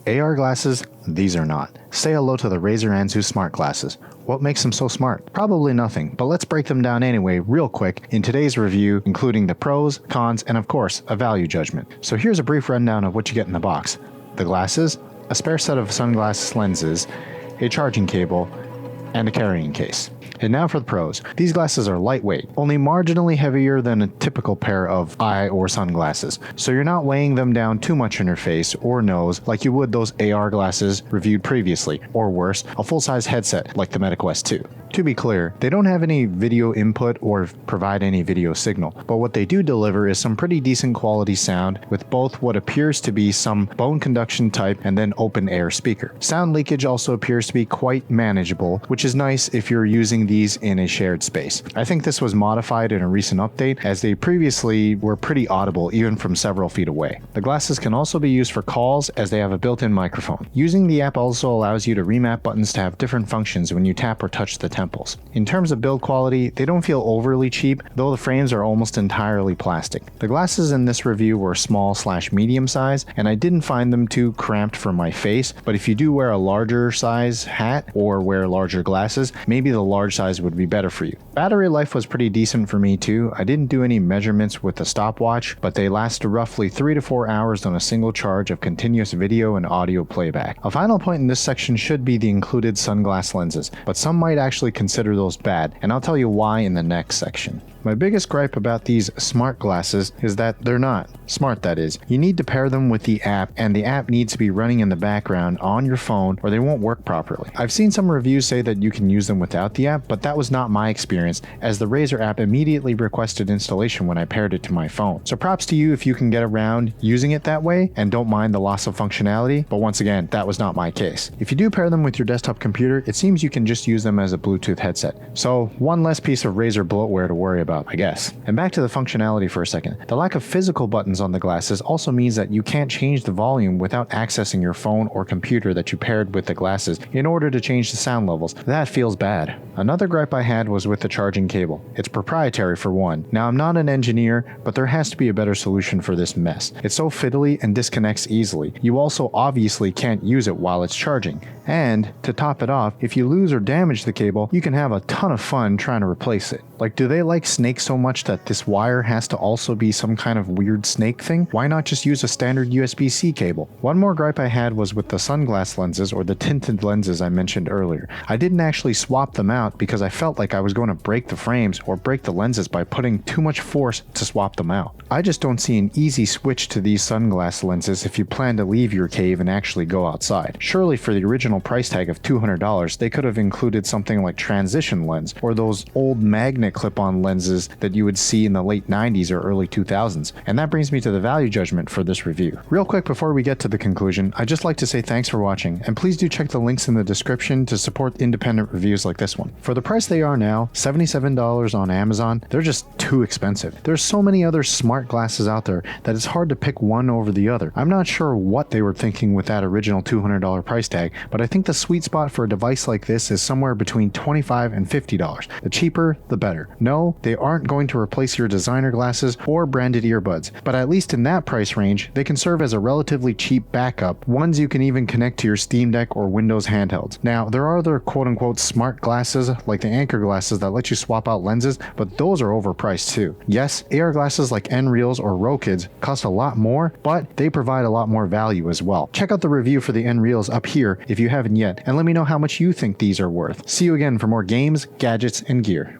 AR glasses? These are not. Say hello to the Razer Anzu smart glasses. What makes them so smart? Probably nothing, but let's break them down anyway real quick in today's review, including the pros, cons, and of course, a value judgment. So here's a brief rundown of what you get in the box. The glasses, a spare set of sunglasses lenses, a charging cable, and a carrying case. And now for the pros. These glasses are lightweight, only marginally heavier than a typical pair of eye or sunglasses, so you're not weighing them down too much on your face or nose like you would those AR glasses reviewed previously, or worse, a full-size headset like the Meta Quest 2. To be clear, they don't have any video input or provide any video signal, but what they do deliver is some pretty decent quality sound with both what appears to be some bone conduction type and then open air speaker. Sound leakage also appears to be quite manageable, which is nice if you're using these in a shared space. I think this was modified in a recent update, as they previously were pretty audible even from several feet away. The glasses can also be used for calls as they have a built-in microphone. Using the app also allows you to remap buttons to have different functions when you tap or touch the temples. In terms of build quality, they don't feel overly cheap, though the frames are almost entirely plastic. The glasses in this review were small/medium size, and I didn't find them too cramped for my face, but if you do wear a larger size hat or wear larger glasses, maybe the large size would be better for you. Battery life was pretty decent for me too. I didn't do any measurements with the stopwatch, but they lasted roughly 3 to 4 hours on a single charge of continuous video and audio playback. A final point in this section should be the included sunglass lenses, but some might actually consider those bad, and I'll tell you why in the next section. My biggest gripe about these smart glasses is that they're not smart, that is. You need to pair them with the app, and the app needs to be running in the background on your phone or they won't work properly. I've seen some reviews say that you can use them without the app, but that was not my experience, as the Razer app immediately requested installation when I paired it to my phone. So props to you if you can get around using it that way and don't mind the loss of functionality, but once again, that was not my case. If you do pair them with your desktop computer, it seems you can just use them as a Bluetooth headset. So one less piece of Razer bloatware to worry about, I guess. And back to the functionality for a second. The lack of physical buttons on the glasses also means that you can't change the volume without accessing your phone or computer that you paired with the glasses in order to change the sound levels. That feels bad. Another gripe I had was with the charging cable. It's proprietary for one. Now, I'm not an engineer, but there has to be a better solution for this mess. It's so fiddly and disconnects easily. You also obviously can't use it while it's charging. And to top it off, if you lose or damage the cable, you can have a ton of fun trying to replace it. Like, do they like snakes so much that this wire has to also be some kind of weird snake thing? Why not just use a standard USB-C cable? One more gripe I had was with the sunglass lenses, or the tinted lenses I mentioned earlier. I didn't actually swap them out because I felt like I was going to break the frames or break the lenses by putting too much force to swap them out. I just don't see an easy switch to these sunglass lenses if you plan to leave your cave and actually go outside. Surely for the original price tag of $200, they could have included something like transition lens, or those old magnet clip-on lenses that you would see in the late 90s or early 2000s. And that brings me to the value judgment for this review. Real quick before we get to the conclusion, I'd just like to say thanks for watching, and please do check the links in the description to support independent reviews like this one. For the price they are now, $77 on Amazon, they're just too expensive. There's so many other smart glasses out there that it's hard to pick one over the other. I'm not sure what they were thinking with that original $200 price tag, but I think the sweet spot for a device like this is somewhere between $25 and $50. The cheaper, the better. No, they aren't going to replace your designer glasses or branded earbuds, but at least in that price range, they can serve as a relatively cheap backup, ones you can even connect to your Steam Deck or Windows handhelds. Now, there are other quote-unquote smart glasses, like the Anchor glasses that let you swap out lenses, but those are overpriced too. Yes, AR glasses like Nreals or Rokids cost a lot more, but they provide a lot more value as well. Check out the review for the Nreals up here if you haven't yet, and let me know how much you think these are worth. See you again for more games, gadgets, and gear.